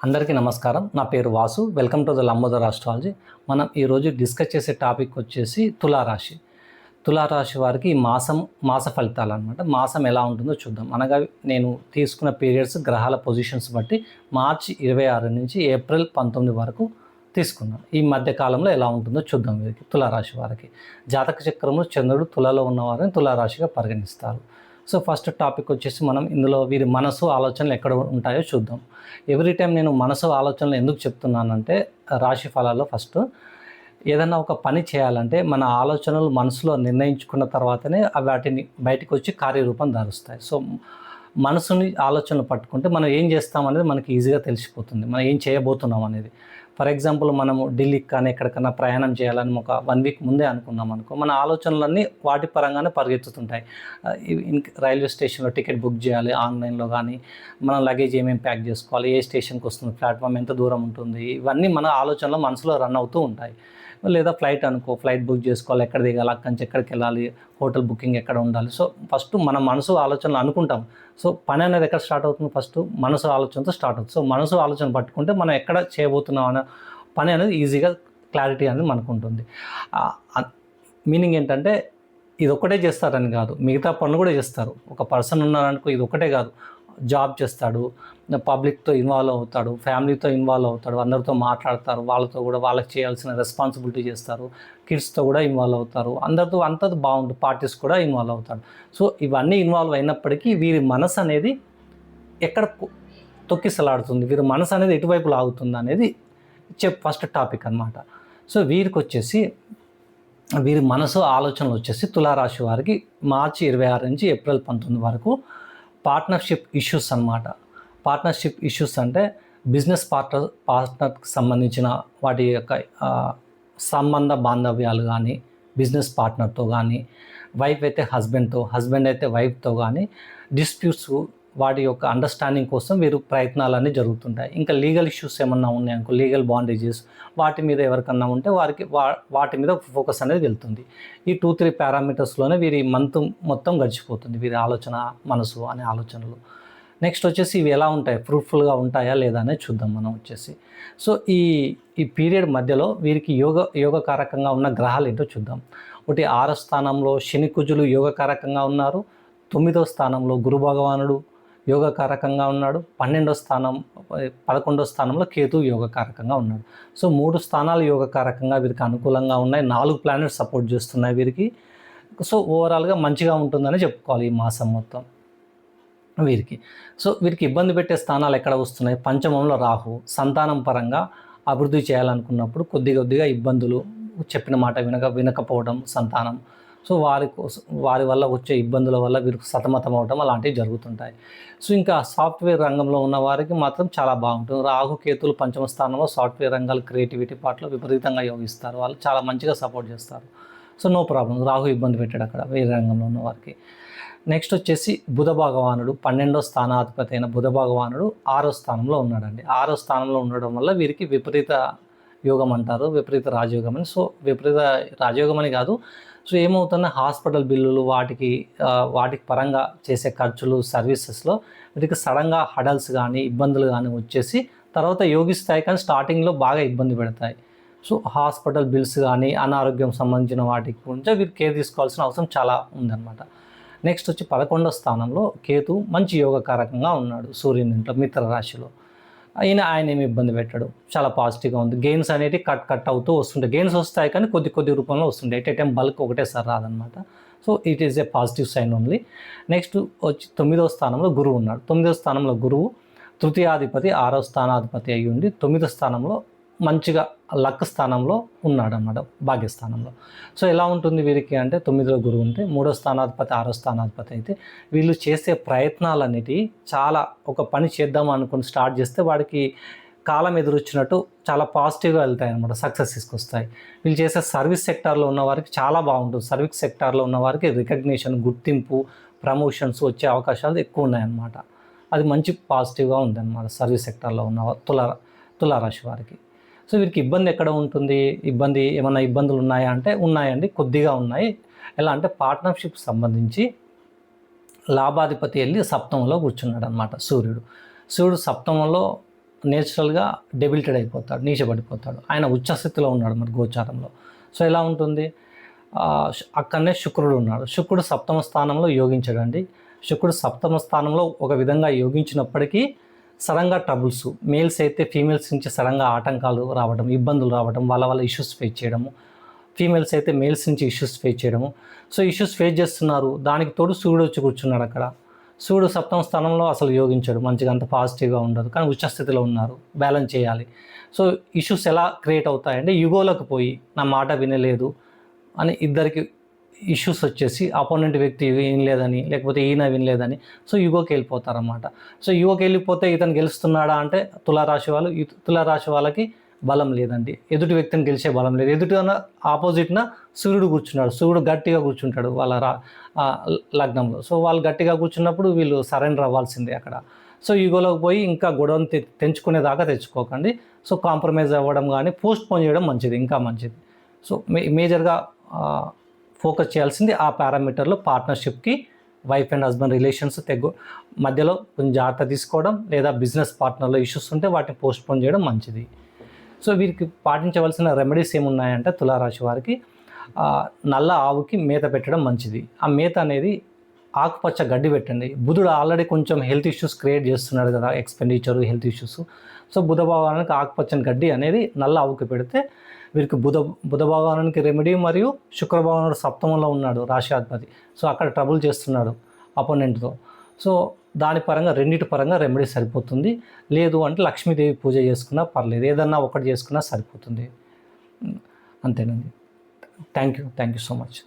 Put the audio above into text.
అందరికీ నమస్కారం. నా పేరు Vasu. Welcome to the Lambodar astrology. మనం ఈరోజు డిస్కస్ చేసే టాపిక్ వచ్చేసి తులారాశి. తులారాశి వారికి ఈ మాస ఫలితాలు అనమాట. మాసం ఎలా ఉంటుందో చూద్దాం. అనగా నేను తీసుకున్న పీరియడ్స్ గ్రహాల పొజిషన్స్ బట్టి మార్చి 26 నుంచి ఏప్రిల్ 19 వరకు తీసుకున్నాను. ఈ మధ్య కాలంలో ఎలా ఉంటుందో చూద్దాం. వీరికి తులారాశి వారికి జాతక చక్రంలో చంద్రుడు తులలో ఉన్నవారిని తులారాశిగా పరిగణిస్తారు. సో ఫస్ట్ టాపిక్ వచ్చేసి మనం ఇందులో వీరి మనసు ఆలోచనలు ఎక్కడ ఉంటాయో చూద్దాం. ఎవ్రీ టైం నేను మనసు ఆలోచనలు ఎందుకు చెప్తున్నానంటే రాశి ఫలాల్లో ఫస్ట్ ఏదైనా ఒక పని చేయాలంటే మన ఆలోచనలు మనసులో నిర్ణయించుకున్న తర్వాతనే వాటిని బయటకు వచ్చి కార్యరూపం దారుస్తాయి. సో మనసుని ఆలోచనలు పట్టుకుంటే మనం ఏం చేస్తాం అనేది మనకి ఈజీగా తెలిసిపోతుంది, మనం ఏం చేయబోతున్నాం అనేది. ఫర్ ఎగ్జాంపుల్ మనము ఢిల్లీకి కానీ ఎక్కడికన్నా ప్రయాణం చేయాలని ఒక 1 వీక్ ముందే అనుకున్నాం అనుకో, మన ఆలోచనలన్నీ వాటి పరంగానే పరిగెత్తుతుంటాయి. రైల్వే స్టేషన్లో టికెట్ బుక్ చేయాలి ఆన్లైన్లో, కానీ మనం లగేజ్ ఏమేమి ప్యాక్ చేసుకోవాలి, ఏ స్టేషన్కి వస్తుంది, ప్లాట్ఫామ్ ఎంత దూరం ఉంటుంది, ఇవన్నీ మన ఆలోచనలో మనసులో రన్ అవుతూ ఉంటాయి. లేదా ఫ్లైట్ అనుకో, ఫ్లైట్ బుక్ చేసుకోవాలి, ఎక్కడ దిగాలి, అక్కడి నుంచి ఎక్కడికి వెళ్ళాలి, హోటల్ బుకింగ్ ఎక్కడ ఉండాలి. సో ఫస్ట్ మన మనసు ఆలోచనలు అనుకుంటాం. సో పని అనేది ఎక్కడ స్టార్ట్ అవుతుంది, ఫస్ట్ మనసు ఆలోచనతో స్టార్ట్ అవుతుంది. సో మనసు ఆలోచన పట్టుకుంటే మనం ఎక్కడ చేయబోతున్నాం అనే పని అనేది ఈజీగా క్లారిటీ అనేది మనకు ఉంటుంది. మీనింగ్ ఏంటంటే ఇది ఒక్కటే చేస్తారని కాదు, మిగతా పనులు కూడా చేస్తారు. ఒక పర్సన్ ఉన్నారనుకో, ఇది ఒకటే కాదు, జాబ్ చేస్తాడు, పబ్లిక్తో ఇన్వాల్వ్ అవుతాడు, ఫ్యామిలీతో ఇన్వాల్వ్ అవుతాడు, అందరితో మాట్లాడతారు, వాళ్ళతో కూడా వాళ్ళకి చేయాల్సిన రెస్పాన్సిబిలిటీ చేస్తారు, కిడ్స్తో కూడా ఇన్వాల్వ్ అవుతారు, అందరితో అంతా బాగుంటుంది, పార్టీస్ కూడా ఇన్వాల్వ్ అవుతాడు. సో ఇవన్నీ ఇన్వాల్వ్ అయినప్పటికీ వీరి మనసు అనేది ఎక్కడ తొక్కిసలాడుతుంది, వీరి మనసు అనేది ఎటువైపు లాగుతుంది అనేది ఫస్ట్ టాపిక్ అన్నమాట. సో వీరికి వచ్చేసి వీరి మనసు ఆలోచనలు వచ్చేసి తులారాశి వారికి మార్చి 26 నుంచి ఏప్రిల్ 19 వరకు పార్ట్నర్షిప్ ఇష్యూస్ అన్నమాట. పార్ట్నర్షిప్ ఇష్యూస్ అంటే బిజినెస్ పార్ట్నర్కి సంబంధించిన వాటి యొక్క సంబంధ బాంధవ్యాలు కానీ, బిజినెస్ పార్ట్నర్తో కానీ, వైఫ్ అయితే హస్బెండ్తో, హస్బెండ్ అయితే వైఫ్తో కానీ డిస్ప్యూట్స్, వాటి యొక్క అండర్స్టాండింగ్ కోసం వీరు ప్రయత్నాలన్నీ జరుగుతుంటాయి. ఇంకా లీగల్ ఇష్యూస్ ఏమన్నా ఉన్నాయనుకో, లీగల్ బాండేజెస్, వాటి మీద ఎవరికన్నా ఉంటే వాటి మీద ఫోకస్ అనేది వెళ్తుంది. ఈ 2-3 పారామీటర్స్లోనే వీరి మంత్ మొత్తం గడిచిపోతుంది, వీరి ఆలోచన, మనసు అనే ఆలోచనలు. నెక్స్ట్ వచ్చేసి ఇవి ఎలా ఉంటాయి, ఫ్రూట్ఫుల్గా ఉంటాయా లేదా అనేది చూద్దాం మనం వచ్చేసి. సో ఈ పీరియడ్ మధ్యలో వీరికి యోగకారకంగా ఉన్న గ్రహాలు ఏంటో చూద్దాం. ఒకటి 6వ స్థానంలో శని కుజులు యోగకారకంగా ఉన్నారు. 9వ స్థానంలో గురు భగవానుడు యోగకారకంగా ఉన్నాడు. 11వ స్థానంలో కేతు యోగకారకంగా ఉన్నాడు. సో 3 స్థానాలు యోగకారకంగా వీరికి అనుకూలంగా ఉన్నాయి. 4 ప్లానెట్స్ సపోర్ట్ చేస్తున్నాయి వీరికి. సో ఓవరాల్గా మంచిగా ఉంటుందని చెప్పుకోవాలి ఈ మాసం మొత్తం వీరికి. సో వీరికి ఇబ్బంది పెట్టే స్థానాలు ఎక్కడ వస్తున్నాయి, పంచమంలో రాహు, సంతానం పరంగా అభివృద్ధి చేయాలనుకున్నప్పుడు కొద్దిగా ఇబ్బందులు, చెప్పిన మాట వినకపోవడం సంతానం. సో వారి వల్ల వచ్చే ఇబ్బందుల వల్ల వీరికి సతమతం అవడం అలాంటివి జరుగుతుంటాయి. సో ఇంకా సాఫ్ట్వేర్ రంగంలో ఉన్న వారికి మాత్రం చాలా బాగుంటుంది. రాహు కేతులు పంచమ స్థానంలో సాఫ్ట్వేర్ రంగాలు, క్రియేటివిటీ పార్ట్లో విపరీతంగా యోగిస్తారు, వాళ్ళు చాలా మంచిగా సపోర్ట్ చేస్తారు. సో నో ప్రాబ్లం, రాహు ఇబ్బంది పెట్టాడు అక్కడ వేరే రంగంలో ఉన్న వారికి. నెక్స్ట్ వచ్చేసి బుధ భగవానుడు 12వ స్థానాధిపతి అయిన బుధ భగవానుడు 6వ స్థానంలో ఉన్నాడండి. 6వ స్థానంలో ఉండడం వల్ల వీరికి విపరీత యోగం అంటారు, విపరీత రాజయోగం అని. సో విపరీత రాజయోగం అని కాదు, సో ఏమవుతుందో హాస్పిటల్ బిల్లులు, వాటికి పరంగా చేసే ఖర్చులు, సర్వీసెస్లో వీటికి సడన్గా హడల్స్ కానీ ఇబ్బందులు కానీ వచ్చేసి తర్వాత యోగిస్తాయి, కానీ స్టార్టింగ్లో బాగా ఇబ్బంది పెడతాయి. సో హాస్పిటల్ బిల్స్ కానీ అనారోగ్యం సంబంధించిన వాటికి గురించి వీరు కేర్ తీసుకోవాల్సిన అవసరం చాలా ఉందన్నమాట. నెక్స్ట్ వచ్చి 11వ స్థానంలో కేతు మంచి యోగకారకంగా ఉన్నాడు సూర్యుని ఇంట్లో మిత్ర రాశిలో. ఆయన ఏమి ఇబ్బంది పెట్టాడు, చాలా పాజిటివ్గా ఉంది. గెయిన్స్ అనేవి కట్ అవుతూ వస్తుంటాయి, గెయిన్స్ వస్తాయి కానీ కొద్ది రూపంలో వస్తుంటాయి, ఎట్ ఏ టైం బల్క్ ఒకటేసారి రాదనమాట. So it is a positive sign only. Next వచ్చి 9వ స్థానంలో గురువు ఉన్నాడు. 9వ స్థానంలో గురువు తృతీయాధిపతి, 6వ స్థానాధిపతి అయ్యి ఉండి 9వ స్థానంలో మంచిగా లక్ స్థానంలో ఉన్నాడు అన్నమాట, భాగ్యస్థానంలో. సో ఎలా ఉంటుంది వీరికి అంటే 9లో గురువు ఉంటే 3వ స్థానాధిపతి 6వ స్థానాధిపతి అయితే వీళ్ళు చేసే ప్రయత్నాలన్నిటి చాలా ఒక పని చేద్దాం అనుకుని స్టార్ట్ చేస్తే వాడికి కాలం ఎదురొచ్చినట్టు చాలా పాజిటివ్గా వెళ్తాయి అన్నమాట, సక్సెస్ తీసుకొస్తాయి. వీళ్ళు చేసే సర్వీస్ సెక్టార్లో ఉన్న వారికి చాలా బాగుంటుంది. సర్వీస్ సెక్టార్లో ఉన్న వారికి రికగ్నిషన్, గుర్తింపు, ప్రమోషన్స్ వచ్చే అవకాశాలు ఎక్కువ ఉన్నాయన్నమాట. అది మంచి పాజిటివ్గా ఉందన్నమాట సర్వీస్ సెక్టార్లో ఉన్న తులారాశి వారికి. సో వీరికి ఇబ్బంది ఎక్కడ ఉంటుంది, ఏమైనా ఇబ్బందులు ఉన్నాయా అంటే ఉన్నాయండి, కొద్దిగా ఉన్నాయి. ఎలా అంటే పార్ట్నర్షిప్ సంబంధించి లాభాధిపతి వెళ్ళి సప్తమంలో కూర్చున్నాడు అనమాట సూర్యుడు. సప్తమంలో నేచురల్గా డెబిలిటెడ్ అయిపోతాడు, నీచబడిపోతాడు. ఆయన ఉచ్చస్థితిలో ఉన్నాడు మరి గోచారంలో. సో ఎలా ఉంటుంది, అక్కడనే శుక్రుడు ఉన్నాడు. శుక్రుడు సప్తమ స్థానంలో యోగించాడండి. శుక్రుడు సప్తమ స్థానంలో ఒక విధంగా యోగించినప్పటికీ సడన్గా ట్రబుల్స్, మేల్స్ అయితే ఫీమేల్స్ నుంచి సడన్గా ఆటంకాలు రావడం, ఇబ్బందులు రావడం, వాళ్ళ ఇష్యూస్ ఫేస్ చేయడము. ఫీమేల్స్ అయితే మేల్స్ నుంచి ఇష్యూస్ ఫేస్ చేయడము. సో ఇష్యూస్ ఫేస్ చేస్తున్నారు. దానికి తోడు సూర్యుడు వచ్చి కూర్చున్నాడు అక్కడ. సూర్యుడు సప్తమ స్థానంలో అసలు యోగించాడు, మంచిగా అంత పాజిటివ్గా ఉండదు, కానీ ఉచ్చస్థితిలో ఉన్నారు, బ్యాలెన్స్ చేయాలి. సో ఇష్యూస్ ఎలా క్రియేట్ అవుతాయంటే యుగోలకు పోయి నా మాట వినలేదు అని ఇద్దరికి ఇష్యూస్ వచ్చేసి అపోనెంట్ వ్యక్తి వినలేదని, లేకపోతే ఈయన వినలేదని, సో యుగోకి వెళ్ళిపోతారన్నమాట. సో యుగోకి వెళ్ళిపోతే ఇతను గెలుస్తున్నాడా అంటే తులారాశి వాళ్ళకి బలం లేదండి. ఎదుటి వ్యక్తిని గెలిచే బలం లేదు. ఎదుటిన ఆపోజిట్న సూర్యుడు కూర్చున్నాడు. సూర్యుడు గట్టిగా కూర్చుంటాడు వాళ్ళ లగ్నంలో. సో వాళ్ళు గట్టిగా కూర్చున్నప్పుడు వీళ్ళు సరెండర్ అవ్వాల్సిందే అక్కడ. సో ఈగోలోకి పోయి ఇంకా గొడవను తెంచుకునేదాకా తెచ్చుకోకండి. సో కాంప్రమైజ్ అవ్వడం కానీ పోస్ట్ పోన్ చేయడం మంచిది, ఇంకా మంచిది. సో మేజర్గా ఫోకస్ చేయాల్సింది ఆ పారామీటర్లో పార్ట్నర్షిప్కి, వైఫ్ అండ్ హస్బెండ్ రిలేషన్స్ మధ్యలో కొంచెం జాగ్రత్త తీసుకోవడం, లేదా బిజినెస్ పార్ట్నర్లో ఇష్యూస్ ఉంటే వాటిని పోస్ట్ పోన్ చేయడం మంచిది. సో వీరికి పాటించవలసిన రెమెడీస్ ఏమున్నాయంటే తులారాశి వారికి నల్ల ఆవుకి మేత పెట్టడం మంచిది. ఆ మేత అనేది ఆకుపచ్చ గడ్డి పెట్టండి. బుధుడు ఆల్రెడీ కొంచెం హెల్త్ ఇష్యూస్ క్రియేట్ చేస్తున్నాడు కదా, ఎక్స్పెండిచరు, హెల్త్ ఇష్యూస్. సో బుధ భగవానికి ఆకుపచ్చని గడ్డి అనేది నల్ల ఆవుకి పెడితే వీరికి బుధ భగవానికి రెమెడీ, మరియు శుక్ర భగవానుడు సప్తమంలో ఉన్నాడు రాశ్యాధిపతి. సో అక్కడ ట్రబుల్ చేస్తున్నాడు అపోనెంట్తో. సో దాని పరంగా రెండింటి పరంగా రెమెడీ సరిపోతుంది. లేదు అంటే లక్ష్మీదేవి పూజ చేసుకున్నా పర్లేదు, ఏదన్నా ఒకటి చేసుకున్నా సరిపోతుంది. అంతేనండి. Thank you so much.